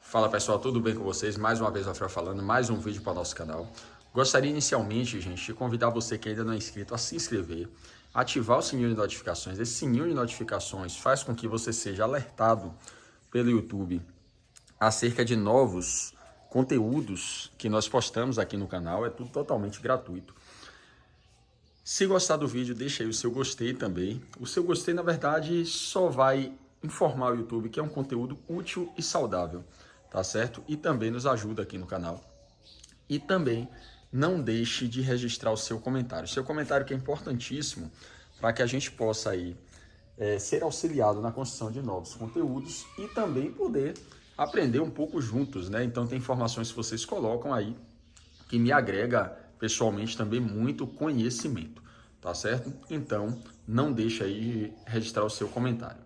Fala pessoal, tudo bem com vocês? Mais uma vez o Rafael falando, mais um vídeo para o nosso canal. Gostaria inicialmente, gente, de convidar você que ainda não é inscrito a se inscrever, ativar o sininho de notificações. Esse sininho de notificações faz com que você seja alertado pelo YouTube acerca de novos conteúdos que nós postamos aqui no canal. É tudo totalmente gratuito. Se gostar do vídeo, deixa aí o seu gostei também. O seu gostei, na verdade, só vai informar o YouTube que é um conteúdo útil e saudável, tá certo? E também nos ajuda aqui no canal. E também não deixe de registrar o seu comentário. Seu comentário que é importantíssimo para que a gente possa aí ser auxiliado na construção de novos conteúdos e também poder aprender um pouco juntos, né? Então tem informações que vocês colocam aí que me agrega pessoalmente também muito conhecimento, tá certo? Então não deixe aí de registrar o seu comentário.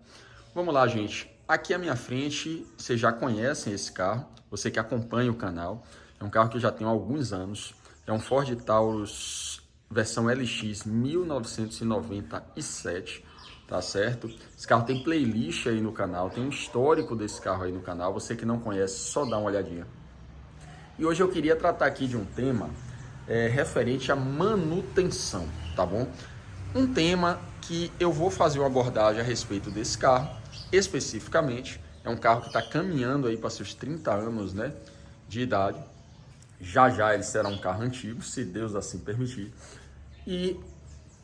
Vamos lá, gente. Aqui à minha frente, vocês já conhecem esse carro, você que acompanha o canal. É um carro que eu já tenho há alguns anos. É um Ford Taurus versão LX 1997, tá certo? Esse carro tem playlist aí no canal, tem um histórico desse carro aí no canal. Você que não conhece, só dá uma olhadinha. E hoje eu queria tratar aqui de um tema referente à manutenção, tá bom? Um tema que eu vou fazer uma abordagem a respeito desse carro. Especificamente, é um carro que está caminhando aí para seus 30 anos, né, de idade. Já ele será um carro antigo, se Deus assim permitir. E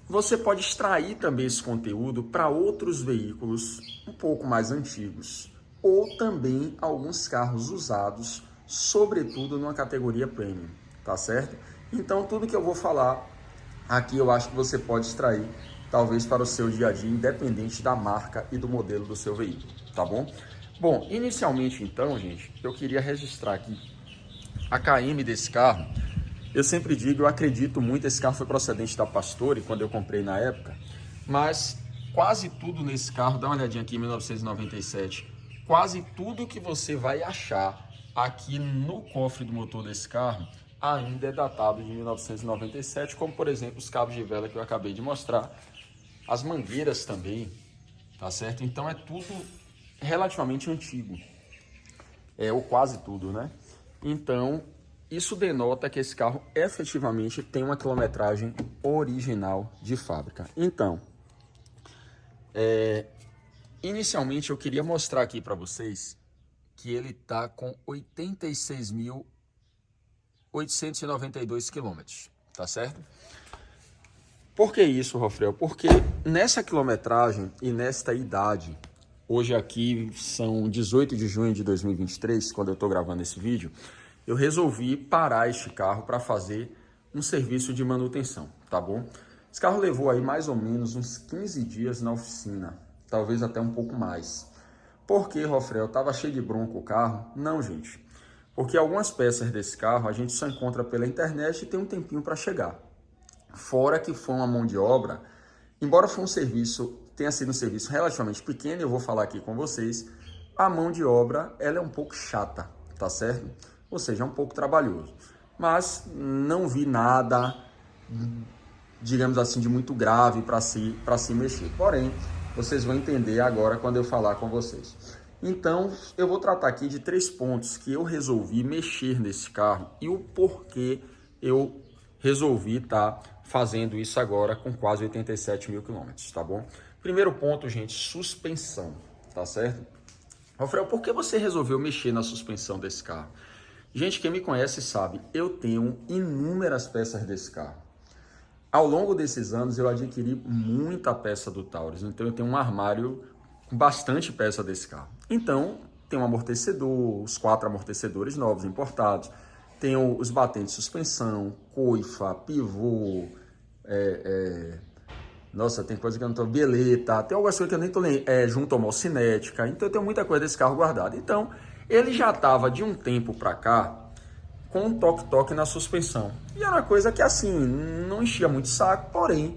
você pode extrair também esse conteúdo para outros veículos um pouco mais antigos, ou também alguns carros usados, sobretudo numa categoria premium, tá certo? Então, tudo que eu vou falar aqui eu acho que você pode extrair talvez para o seu dia a dia, independente da marca e do modelo do seu veículo, tá bom? Bom, inicialmente então, gente, eu queria registrar aqui a KM desse carro. Eu sempre digo, eu acredito muito, esse carro foi procedente da Pastore, quando eu comprei na época, mas quase tudo nesse carro, dá uma olhadinha aqui em 1997, quase tudo que você vai achar aqui no cofre do motor desse carro ainda é datado de 1997, como por exemplo os cabos de vela que eu acabei de mostrar, as mangueiras também, tá certo? Então é tudo relativamente antigo, ou quase tudo, né? Então isso denota que esse carro efetivamente tem uma quilometragem original de fábrica. Então, inicialmente eu queria mostrar aqui para vocês que ele tá com 86.892 quilômetros, tá certo? Por que isso, Rafael? Porque nessa quilometragem e nesta idade, hoje aqui são 18 de junho de 2023, quando eu estou gravando esse vídeo, eu resolvi parar este carro para fazer um serviço de manutenção, tá bom? Esse carro levou aí mais ou menos uns 15 dias na oficina, talvez até um pouco mais. Por que, Rafael? Tava cheio de bronca o carro? Não, gente. Porque algumas peças desse carro a gente só encontra pela internet e tem um tempinho para chegar. Fora que foi uma mão de obra, embora foi um serviço, tenha sido um serviço relativamente pequeno, eu vou falar aqui com vocês, a mão de obra ela é um pouco chata, tá certo? Ou seja, é um pouco trabalhoso. Mas não vi nada, digamos assim, de muito grave para se mexer. Porém, vocês vão entender agora quando eu falar com vocês. Então, eu vou tratar aqui de 3 pontos que eu resolvi mexer nesse carro e o porquê eu resolvi estar fazendo isso agora com quase 87 mil quilômetros, tá bom? Primeiro ponto, gente, suspensão, tá certo? Rafael, por que você resolveu mexer na suspensão desse carro? Gente, quem me conhece sabe, eu tenho inúmeras peças desse carro. Ao longo desses anos, eu adquiri muita peça do Taurus, então eu tenho um armário com bastante peça desse carro. Então, tem um amortecedor, os 4 amortecedores novos importados, tenho os batentes de suspensão, coifa, pivô, nossa, tem coisa que eu não tô, bieleta, tem algumas coisas que eu nem tô junto à homocinética, então eu tenho muita coisa desse carro guardada. Então, ele já estava de um tempo para cá com um toque-toque na suspensão. E era uma coisa que assim, não enchia muito saco, porém,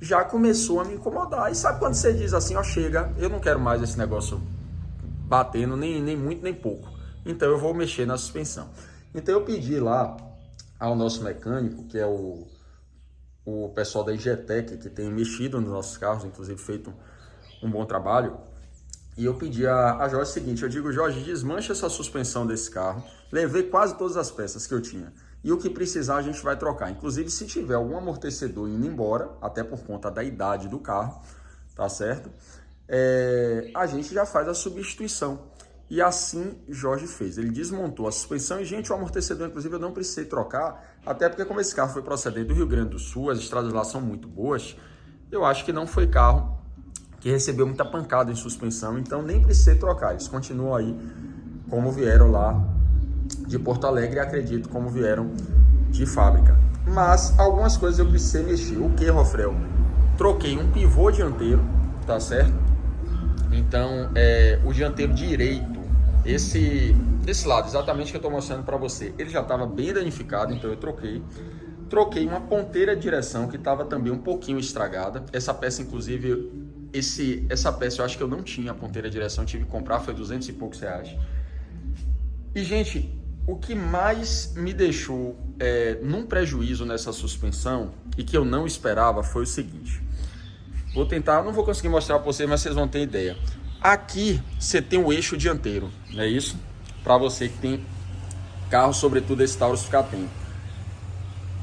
já começou a me incomodar. E sabe quando você diz assim, ó, chega, eu não quero mais esse negócio batendo, nem muito, nem pouco. Então eu vou mexer na suspensão. Então eu pedi lá ao nosso mecânico, que é o pessoal da IGETEC, que tem mexido nos nossos carros, inclusive feito um bom trabalho. E eu pedi a Jorge o seguinte, eu digo, Jorge, desmancha essa suspensão desse carro. Levei quase todas as peças que eu tinha. E o que precisar a gente vai trocar. Inclusive, se tiver algum amortecedor indo embora, até por conta da idade do carro, tá certo? A gente já faz a substituição. E assim Jorge fez. Ele desmontou a suspensão e, gente, o amortecedor, inclusive, eu não precisei trocar, até porque como esse carro foi procedente do Rio Grande do Sul, as estradas lá são muito boas, eu acho que não foi carro que recebeu muita pancada em suspensão, então nem precisei trocar. Eles continuam aí como vieram lá de Porto Alegre e acredito como vieram de fábrica. Mas algumas coisas eu precisei mexer. O que, Rofrel? Troquei um pivô dianteiro, tá certo? Então, o dianteiro direito, esse lado, exatamente que eu estou mostrando para você, ele já estava bem danificado, então eu troquei. Troquei uma ponteira de direção que estava também um pouquinho estragada. Essa peça, inclusive, essa peça eu acho que eu não tinha a ponteira de direção, tive que comprar, foi 200 e poucos reais. E, gente, o que mais me deixou num prejuízo nessa suspensão e que eu não esperava foi o seguinte. Vou tentar, não vou conseguir mostrar para vocês, mas vocês vão ter ideia. Aqui você tem o eixo dianteiro, não é isso? Para você que tem carro, sobretudo esse Taurus ficar atento.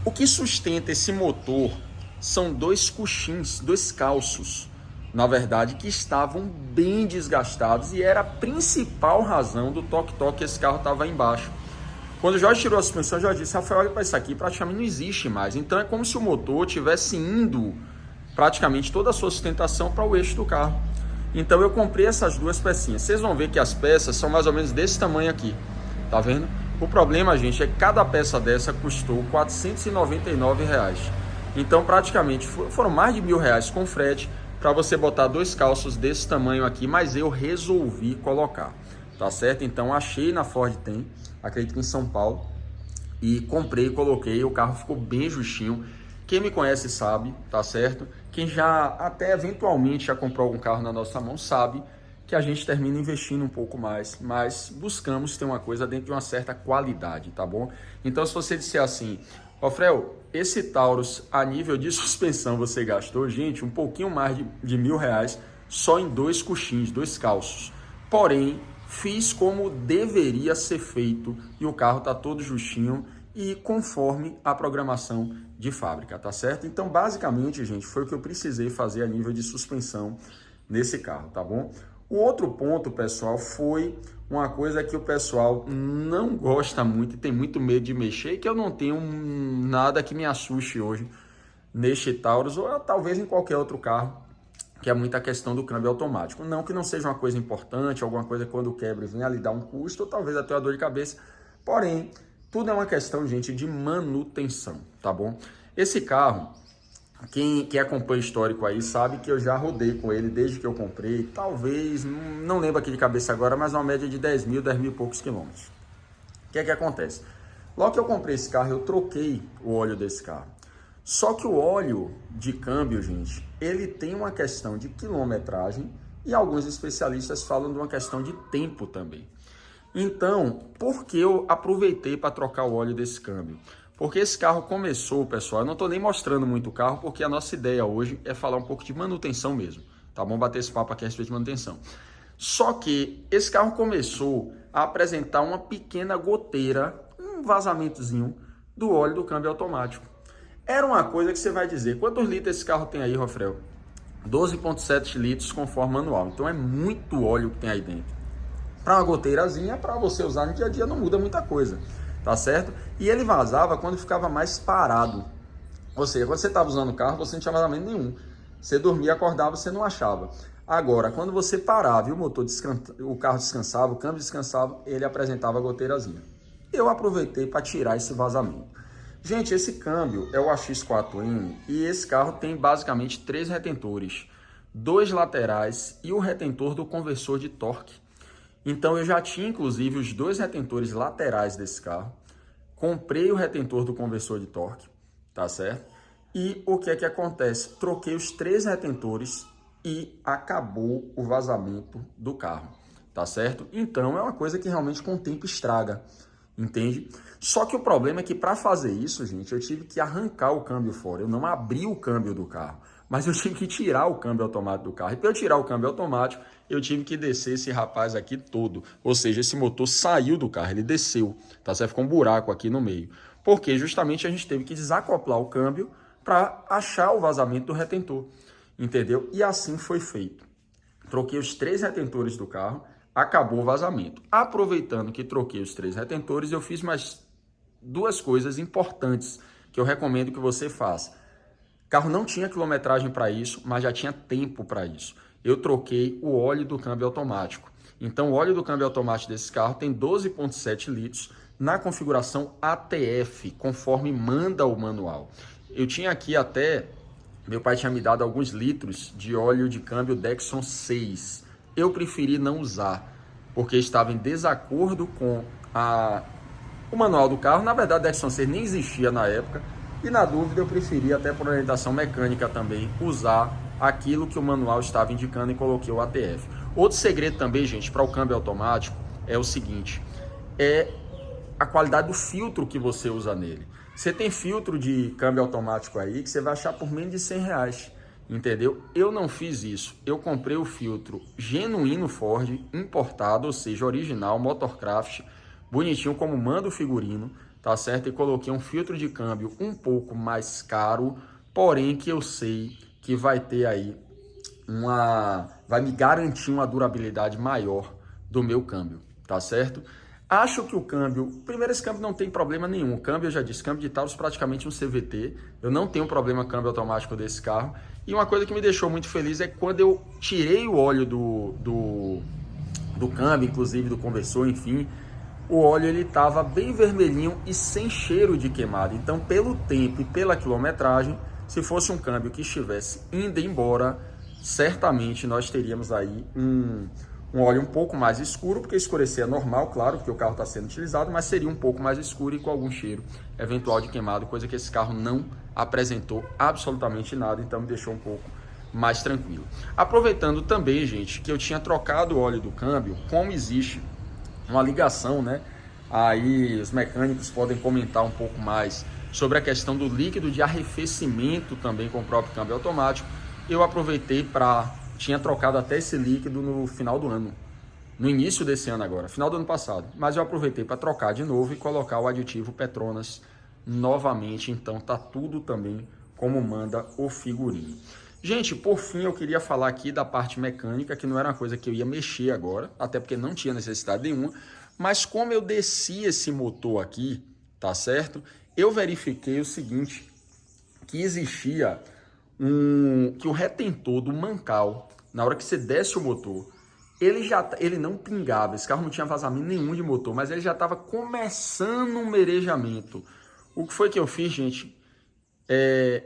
O que sustenta esse motor são dois coxins, dois calços, na verdade, que estavam bem desgastados e era a principal razão do toque-toque que esse carro estava embaixo. Quando o Jorge tirou a suspensão, o Jorge disse, Rafael, olha para isso aqui, praticamente não existe mais. Então é como se o motor tivesse indo praticamente toda a sua sustentação para o eixo do carro. Então eu comprei essas duas pecinhas. Vocês vão ver que as peças são mais ou menos desse tamanho aqui, tá vendo? O problema, gente, é que cada peça dessa custou R$ 499. Então praticamente foram mais de R$ 1.000 com frete para você botar dois calços desse tamanho aqui, mas eu resolvi colocar, tá certo? Então achei na Ford Tem, acredito que em São Paulo, e comprei, coloquei, o carro ficou bem justinho. Quem me conhece sabe, tá certo? Quem já até eventualmente já comprou algum carro na nossa mão sabe que a gente termina investindo um pouco mais, mas buscamos ter uma coisa dentro de uma certa qualidade, tá bom? Então se você disser assim, Frel, esse Taurus a nível de suspensão você gastou, gente, um pouquinho mais de R$ 1.000 só em dois coxins, dois calços. Porém, fiz como deveria ser feito e o carro tá todo justinho e conforme a programação de fábrica, tá certo? Então, basicamente, gente, foi o que eu precisei fazer a nível de suspensão nesse carro, tá bom? O outro ponto, pessoal, foi uma coisa que o pessoal não gosta muito e tem muito medo de mexer e que eu não tenho nada que me assuste hoje neste Taurus ou talvez em qualquer outro carro, que é muita questão do câmbio automático. Não que não seja uma coisa importante, alguma coisa que quando quebra vem ali dar um custo ou talvez até uma dor de cabeça, porém, tudo é uma questão, gente, de manutenção, tá bom? Esse carro, quem acompanha o histórico aí sabe que eu já rodei com ele desde que eu comprei, talvez, não lembro aqui de cabeça agora, mas uma média de 10 mil e poucos quilômetros. O que é que acontece? Logo que eu comprei esse carro, eu troquei o óleo desse carro. Só que o óleo de câmbio, gente, ele tem uma questão de quilometragem e alguns especialistas falam de uma questão de tempo também. Então, por que eu aproveitei para trocar o óleo desse câmbio? Porque esse carro começou, pessoal, eu não estou nem mostrando muito o carro, porque a nossa ideia hoje é falar um pouco de manutenção mesmo, tá bom? Bater esse papo aqui a respeito de manutenção. Só que esse carro começou a apresentar uma pequena goteira, um vazamentozinho do óleo do câmbio automático. Era uma coisa que você vai dizer, quantos litros esse carro tem aí, Rofrel? 12,7 litros conforme manual, então é muito óleo que tem aí dentro. Para uma goteirazinha, para você usar no dia a dia, não muda muita coisa, tá certo? E ele vazava quando ficava mais parado. Ou seja, quando você estava usando o carro, você não tinha vazamento nenhum. Você dormia, acordava, você não achava. Agora, quando você parava e o carro descansava, o câmbio descansava, ele apresentava a goteirazinha. Eu aproveitei para tirar esse vazamento. Gente, esse câmbio é o AX4M e esse carro tem basicamente 3 retentores. 2 laterais e o retentor do conversor de torque. Então eu já tinha inclusive os 2 retentores laterais desse carro, comprei o retentor do conversor de torque, tá certo? E o que é que acontece? Troquei os 3 retentores e acabou o vazamento do carro, tá certo? Então é uma coisa que realmente com o tempo estraga, entende? Só que o problema é que para fazer isso, gente, eu tive que arrancar o câmbio fora, eu não abri o câmbio do carro. mas eu tive que tirar o câmbio automático do carro. E para eu tirar o câmbio automático, eu tive que descer esse rapaz aqui todo. Ou seja, esse motor saiu do carro, ele desceu, tá certo? Ficou um buraco aqui no meio. Porque justamente a gente teve que desacoplar o câmbio para achar o vazamento do retentor, entendeu? E assim foi feito. Troquei os 3 retentores do carro, acabou o vazamento. Aproveitando que troquei os 3 retentores, eu fiz mais 2 coisas importantes que eu recomendo que você faça. O carro não tinha quilometragem para isso, mas já tinha tempo para isso. Eu troquei o óleo do câmbio automático. Então, o óleo do câmbio automático desse carro tem 12,7 litros na configuração ATF, conforme manda o manual. Eu tinha aqui até, meu pai tinha me dado alguns litros de óleo de câmbio Dexon 6. Eu preferi não usar, porque estava em desacordo com o manual do carro. Na verdade, Dexon 6 nem existia na época. E na dúvida, eu preferi, até por orientação mecânica também, usar aquilo que o manual estava indicando e coloquei o ATF. Outro segredo também, gente, para o câmbio automático é o seguinte, é a qualidade do filtro que você usa nele. Você tem filtro de câmbio automático aí que você vai achar por menos de R$100, entendeu? Eu não fiz isso. Eu comprei o filtro genuíno Ford, importado, ou seja, original, Motorcraft, bonitinho como manda o figurino, tá certo? E coloquei um filtro de câmbio um pouco mais caro, porém que eu sei que vai ter aí vai me garantir uma durabilidade maior do meu câmbio, tá certo? Acho que o câmbio, primeiro, esse câmbio não tem problema nenhum. O câmbio, eu já disse, câmbio de Taurus praticamente um CVT. Eu não tenho problema com câmbio automático desse carro. E uma coisa que me deixou muito feliz é quando eu tirei o óleo do câmbio, inclusive do conversor, enfim, o óleo ele estava bem vermelhinho e sem cheiro de queimado. Então, pelo tempo e pela quilometragem, se fosse um câmbio que estivesse indo embora, certamente nós teríamos aí um óleo um pouco mais escuro, porque escurecer é normal, claro, porque o carro está sendo utilizado, mas seria um pouco mais escuro e com algum cheiro eventual de queimado, coisa que esse carro não apresentou absolutamente nada, então me deixou um pouco mais tranquilo. Aproveitando também, gente, que eu tinha trocado o óleo do câmbio, como existe uma ligação, né? Aí os mecânicos podem comentar um pouco mais sobre a questão do líquido de arrefecimento também com o próprio câmbio automático. Eu aproveitei tinha trocado até esse líquido no final do ano, no início desse ano agora, final do ano passado, mas eu aproveitei para trocar de novo e colocar o aditivo Petronas novamente, então tá tudo também como manda o figurino. Gente, por fim, eu queria falar aqui da parte mecânica, que não era uma coisa que eu ia mexer agora, até porque não tinha necessidade nenhuma, mas como eu desci esse motor aqui, tá certo? Eu verifiquei o seguinte, que existia que o retentor do mancal, na hora que você desce o motor, ele não pingava, esse carro não tinha vazamento nenhum de motor, mas ele já estava começando um merejamento. O que foi que eu fiz, gente?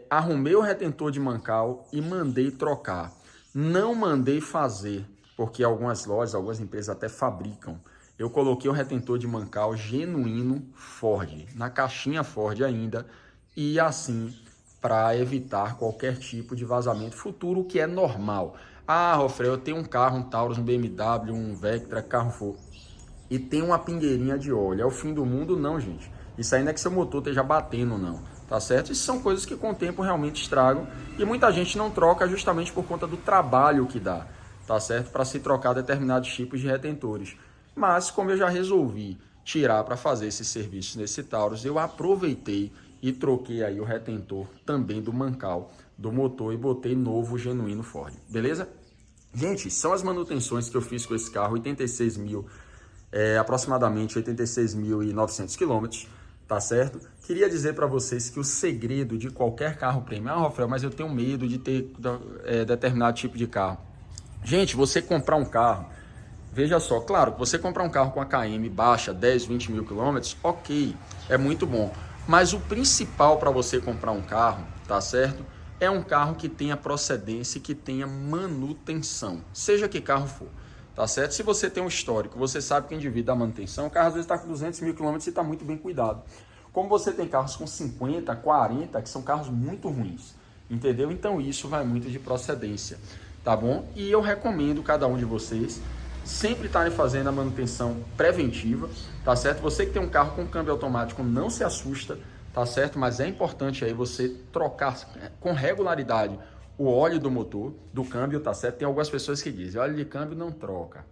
Arrumei o retentor de mancal e mandei trocar. Não mandei fazer, porque algumas lojas, algumas empresas até fabricam. Eu coloquei o retentor de mancal genuíno Ford, na caixinha Ford ainda, e assim, para evitar qualquer tipo de vazamento futuro, que é normal. Ah, Rofreu, eu tenho um carro, um Taurus, um BMW, um Vectra, carro for, e tem uma pingueirinha de óleo. É o fim do mundo? Não, gente. Isso aí não é que seu motor esteja batendo, não. Tá certo? Isso são coisas que com o tempo realmente estragam e muita gente não troca justamente por conta do trabalho que dá, tá certo? Para se trocar determinados tipos de retentores. Mas como eu já resolvi tirar para fazer esse serviço nesse Taurus, eu aproveitei e troquei aí o retentor também do mancal do motor e botei novo genuíno Ford, beleza? Gente, são as manutenções que eu fiz com esse carro, 86 mil, aproximadamente 86.900 quilômetros. Tá certo? Queria dizer para vocês que o segredo de qualquer carro premium... Ah, Rafael, mas eu tenho medo de ter determinado tipo de carro. Gente, você comprar um carro... Veja só, claro, você comprar um carro com a KM baixa, 10, 20 mil quilômetros, ok, é muito bom. Mas o principal para você comprar um carro, tá certo? É um carro que tenha procedência e que tenha manutenção, seja que carro for. Tá certo? Se você tem um histórico, você sabe que o indivíduo dá manutenção, o carro às vezes está com 200 mil quilômetros e está muito bem cuidado. Como você tem carros com 50, 40, que são carros muito ruins, entendeu? Então isso vai muito de procedência, tá bom? E eu recomendo cada um de vocês sempre estarem fazendo a manutenção preventiva, tá certo? Você que tem um carro com câmbio automático, não se assusta, tá certo? Mas é importante aí você trocar com regularidade o óleo do motor, do câmbio, tá certo? Tem algumas pessoas que dizem, óleo de câmbio não troca.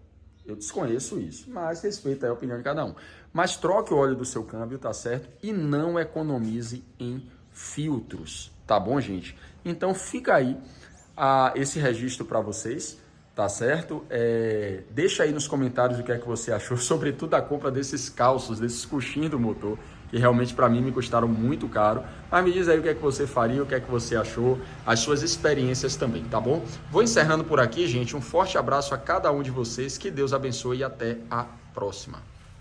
Eu desconheço isso, mas respeito a opinião de cada um. Mas troque o óleo do seu câmbio, tá certo? E não economize em filtros, tá bom, gente? Então fica aí esse registro para vocês, tá certo? Deixa aí nos comentários o que é que você achou, sobretudo a compra desses calços, desses coxinhos do motor, que realmente para mim me custaram muito caro. Mas me diz aí o que é que você faria, o que é que você achou, as suas experiências também, tá bom? Vou encerrando por aqui, gente. Um forte abraço a cada um de vocês, que Deus abençoe e até a próxima.